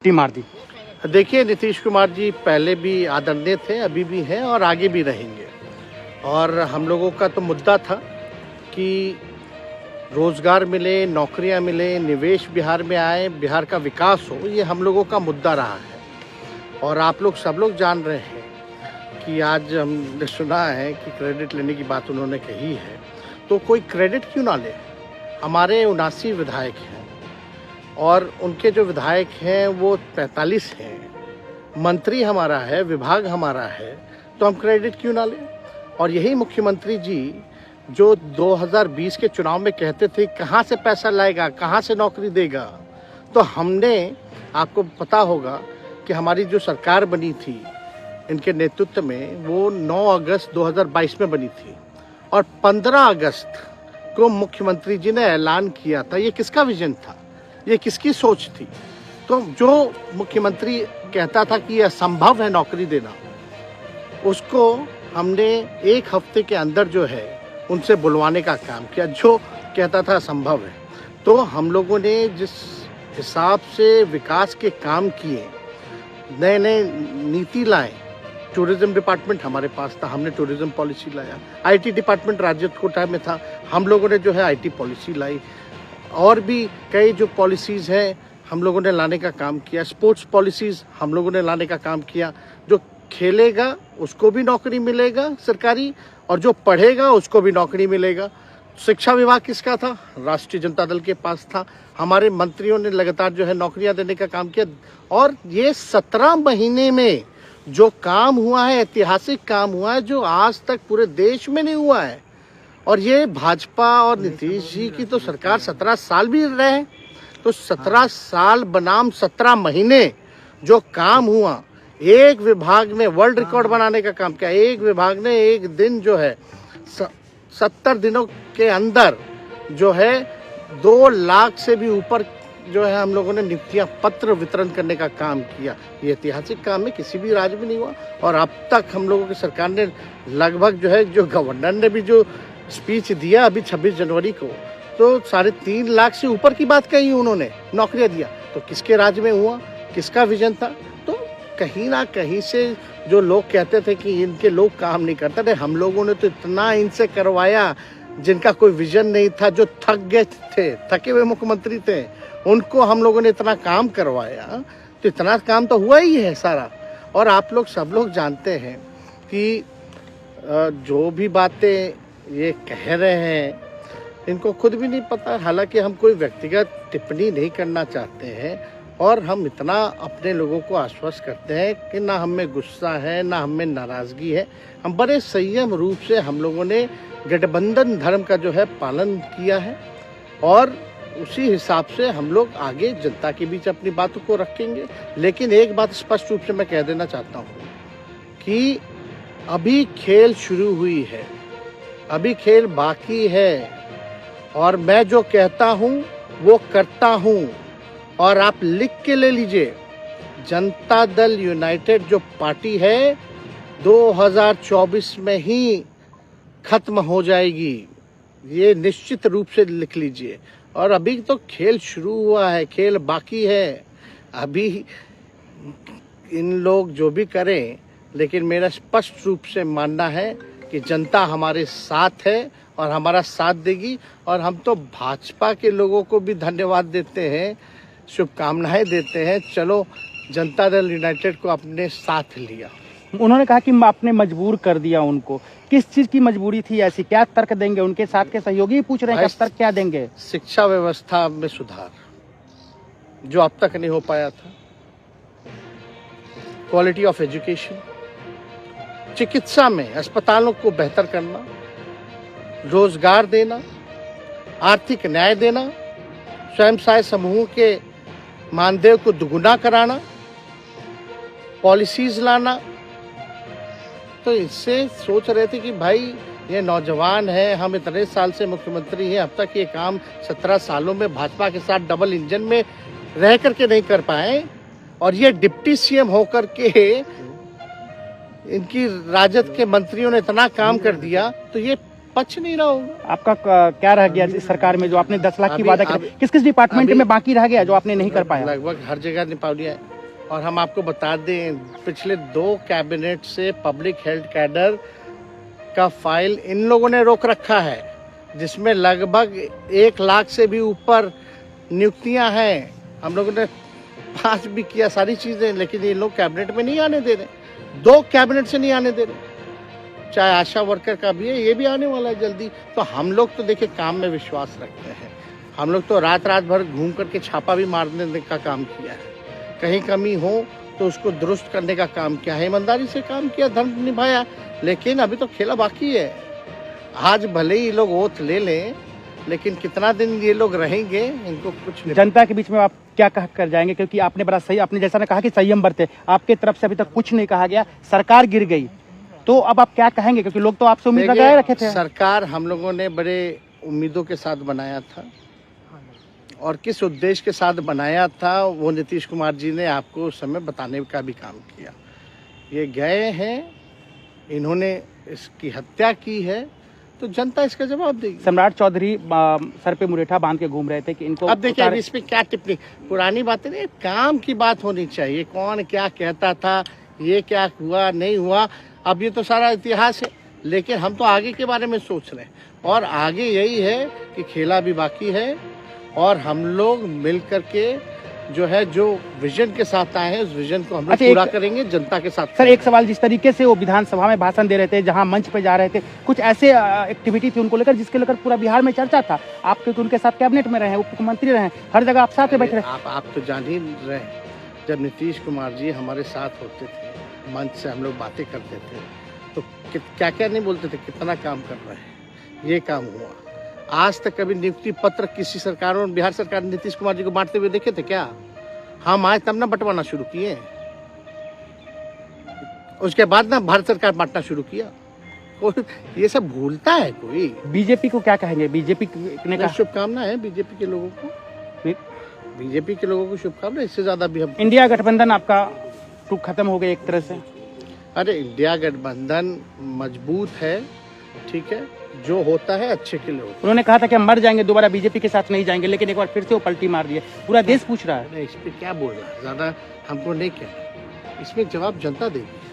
मार दी। देखिए, नीतीश कुमार जी पहले भी आदरणीय थे, अभी भी हैं और आगे भी रहेंगे। और हम लोगों का तो मुद्दा था कि रोजगार मिले, नौकरियां मिले, निवेश बिहार में आए, बिहार का विकास हो, ये हम लोगों का मुद्दा रहा है। और आप लोग सब लोग जान रहे हैं कि आज हमने सुना है कि क्रेडिट लेने की बात उन्होंने कही है, तो कोई क्रेडिट क्यों ना ले। हमारे 79 विधायक हैं और उनके जो विधायक हैं वो 45 हैं, मंत्री हमारा है, विभाग हमारा है, तो हम क्रेडिट क्यों ना लें। और यही मुख्यमंत्री जी जो 2020 के चुनाव में कहते थे कहाँ से पैसा लाएगा, कहाँ से नौकरी देगा, तो हमने, आपको पता होगा कि हमारी जो सरकार बनी थी इनके नेतृत्व में, वो 9 अगस्त 2022 में बनी थी और 15 अगस्त को मुख्यमंत्री जी ने ऐलान किया था। ये किसका विजन था, ये किसकी सोच थी। तो जो मुख्यमंत्री कहता था कि यह असंभव है नौकरी देना, उसको हमने एक हफ्ते के अंदर जो है उनसे बुलवाने का काम किया, जो कहता था असंभव है। तो हम लोगों ने जिस हिसाब से विकास के काम किए, नए नए नीति लाए, टूरिज्म डिपार्टमेंट हमारे पास था, हमने टूरिज्म पॉलिसी लाया। आईटी डिपार्टमेंट राज्य कोटा में था, हम लोगों ने जो है आईटी पॉलिसी लाई। और भी कई जो पॉलिसीज़ हैं हम लोगों ने लाने का काम किया। स्पोर्ट्स पॉलिसीज़ हम लोगों ने लाने का काम किया। जो खेलेगा उसको भी नौकरी मिलेगा सरकारी, और जो पढ़ेगा उसको भी नौकरी मिलेगा। शिक्षा विभाग किसका था, राष्ट्रीय जनता दल के पास था। हमारे मंत्रियों ने लगातार जो है नौकरियां देने का काम किया। और ये 17 महीने में जो काम हुआ है, ऐतिहासिक काम हुआ है, जो आज तक पूरे देश में नहीं हुआ है। और ये भाजपा और नीतीश जी की तो सरकार 17 साल भी रहे, तो 17 साल बनाम 17 महीने जो काम हुआ, एक विभाग में वर्ल्ड रिकॉर्ड बनाने का काम किया। एक विभाग ने एक दिन जो है 70 दिनों के अंदर जो है 2 लाख से भी ऊपर जो है हम लोगों ने नियुक्तियां पत्र वितरण करने का काम किया। ये ऐतिहासिक काम है, किसी भी राज्य में नहीं हुआ। और अब तक हम लोगों की सरकार ने लगभग जो है, जो गवर्नर ने भी जो स्पीच दिया अभी 26 जनवरी को, तो 3.5 लाख से ऊपर की बात कही उन्होंने, नौकरियां दिया। तो किसके राज्य में हुआ, किसका विजन था। तो कहीं ना कहीं से जो लोग कहते थे कि इनके लोग काम नहीं करते थे, हम लोगों ने तो इतना इनसे करवाया जिनका कोई विजन नहीं था, जो थक गए थे, थके हुए मुख्यमंत्री थे, उनको हम लोगों ने इतना काम करवाया। तो इतना काम तो हुआ ही है सारा। और आप लोग सब लोग जानते हैं कि जो भी बातें ये कह रहे हैं इनको खुद भी नहीं पता। हालांकि हम कोई व्यक्तिगत टिप्पणी नहीं करना चाहते हैं, और हम इतना अपने लोगों को आश्वस्त करते हैं कि ना हम में गुस्सा है, ना हम में नाराज़गी है। हम बड़े संयम रूप से हम लोगों ने गठबंधन धर्म का जो है पालन किया है, और उसी हिसाब से हम लोग आगे जनता के बीच अपनी बातों को रखेंगे। लेकिन एक बात स्पष्ट रूप से मैं कह देना चाहता हूँ कि अभी खेल शुरू हुई है, अभी खेल बाकी है। और मैं जो कहता हूँ वो करता हूँ। और आप लिख के ले लीजिए, जनता दल यूनाइटेड जो पार्टी है 2024 में ही खत्म हो जाएगी, ये निश्चित रूप से लिख लीजिए। और अभी तो खेल शुरू हुआ है, खेल बाकी है। अभी इन लोग जो भी करें, लेकिन मेरा स्पष्ट रूप से मानना है कि जनता हमारे साथ है और हमारा साथ देगी। और हम तो भाजपा के लोगों को भी धन्यवाद देते हैं, शुभकामनाएं देते हैं। चलो, जनता दल यूनाइटेड को अपने साथ लिया। उन्होंने कहा कि आपने मजबूर कर दिया उनको। किस चीज की मजबूरी थी ऐसी, क्या तर्क देंगे? उनके साथ के सहयोगी पूछ रहे हैं, तर्क क्या देंगे? शिक्षा व्यवस्था में सुधार जो अब तक नहीं हो पाया था, क्वालिटी ऑफ एजुकेशन, चिकित्सा में अस्पतालों को बेहतर करना, रोजगार देना, आर्थिक न्याय देना, स्वयं सहायता समूह के मानदेय को दुगुना कराना, पॉलिसीज लाना। तो इससे सोच रहे थे कि भाई ये नौजवान है, हम इतने साल से मुख्यमंत्री हैं, अब तक ये काम 17 सालों में भाजपा के साथ डबल इंजन में रह करके नहीं कर पाए, और ये डिप्टी सीएम होकर के इनकी राजद के मंत्रियों ने इतना काम कर दिया। तो ये पच नहीं रहा होगा। आपका क्या रह गया इस सरकार में जो आपने 10 लाख की अभी- वादा किया, अभी- किस किस डिपार्टमेंट अभी- में बाकी रह गया जो आपने नहीं कर पाया? लगभग हर जगह निपा लिया है। और हम आपको बता दें, पिछले 2 कैबिनेट से पब्लिक हेल्थ कैडर का फाइल इन लोगों ने रोक रखा है, जिसमें लगभग 1 लाख से भी ऊपर नियुक्तियां हैं। हम लोगों ने पास भी किया सारी चीजें, लेकिन ये लोग कैबिनेट में नहीं आने दे रहे। 2 कैबिनेट से नहीं आने दे रहे। चाहे आशा वर्कर का भी है, ये भी आने वाला है जल्दी। तो हम लोग तो देखिए काम में विश्वास रखते हैं। हम लोग तो रात रात भर घूम करके छापा भी मारने का काम किया है। कहीं कमी हो तो उसको दुरुस्त करने का काम किया है, ईमानदारी से काम किया, धर्म निभाया। लेकिन अभी तो खेला बाकी है। आज भले ही लोग ओथ ले लें, लेकिन कितना दिन ये लोग रहेंगे, इनको कुछ नहीं। जनता के बीच में आप क्या कह कर जाएंगे? क्योंकि आपने बड़ा सही, आपने जैसा ने कहा कि संयम बरते, आपके तरफ से अभी तक कुछ नहीं कहा गया, सरकार गिर गई, तो अब आप क्या कहेंगे? क्योंकि लोग तो आपसे उम्मीद लगाए रखे थे। सरकार हम लोगों ने बड़े उम्मीदों के साथ बनाया था, और किस उद्देश्य के साथ बनाया था वो नीतीश कुमार जी ने आपको उस समय बताने का भी काम किया। ये गए हैं, इन्होंने इसकी हत्या की है, तो जनता इसका जवाब देगी। सम्राट चौधरी सर पे मुरेठा बांध के घूम रहे थे कि इनको अब देखिए, अब इस पे क्या टिप्पणी, पुरानी बातें नहीं, काम की बात होनी चाहिए। कौन क्या कहता था, ये क्या हुआ नहीं हुआ, अब ये तो सारा इतिहास है। लेकिन हम तो आगे के बारे में सोच रहे हैं, और आगे यही है कि खेला भी बाकी है, और हम लोग मिल करके जो है, जो विजन के साथ आए हैं, उस विजन को हम लोग पूरा करेंगे जनता के साथ। सर एक सवाल, जिस तरीके से वो विधानसभा में भाषण दे रहे थे, जहां मंच पे जा रहे थे, कुछ ऐसे एक्टिविटी थी उनको लेकर जिसके लेकर पूरा बिहार में चर्चा था। आप क्योंकि उनके साथ कैबिनेट में रहे, उप मुख्यमंत्री रहे, हर जगह आप साथ में बैठे रहे। आप तो जान ही रहे हैं, जब नीतीश कुमार जी हमारे साथ होते थे, मंच से हम लोग बातें करते थे, तो क्या क्या नहीं बोलते थे, कितना काम कर रहे हैं, ये काम हुआ। आज तक कभी नियुक्ति पत्र किसी सरकारों, बिहार सरकार ने नीतीश कुमार जी को बांटते हुए देखे थे क्या? हम आए तब ना बंटवाना शुरू किए, उसके बाद ना भारत सरकार बांटना शुरू किया। कोई ये सब भूलता है कोई? बीजेपी को क्या कहेंगे? बीजेपी ने कहा शुभकामना है बीजेपी के लोगों को, बीजेपी के लोगों को शुभकामना। इससे ज्यादा भी हम, इंडिया गठबंधन आपका टूक खत्म हो गया एक तरह से। अरे इंडिया गठबंधन मजबूत है, ठीक है, जो होता है अच्छे के लिए होता है। उन्होंने कहा था कि हम मर जाएंगे, दोबारा बीजेपी के साथ नहीं जाएंगे, लेकिन एक बार फिर से वो पलटी मार दिए। पूरा देश पूछ रहा है। इस पे क्या बोल रहा है, ज्यादा हमको नहीं कहना, इसमें जवाब जनता देगी।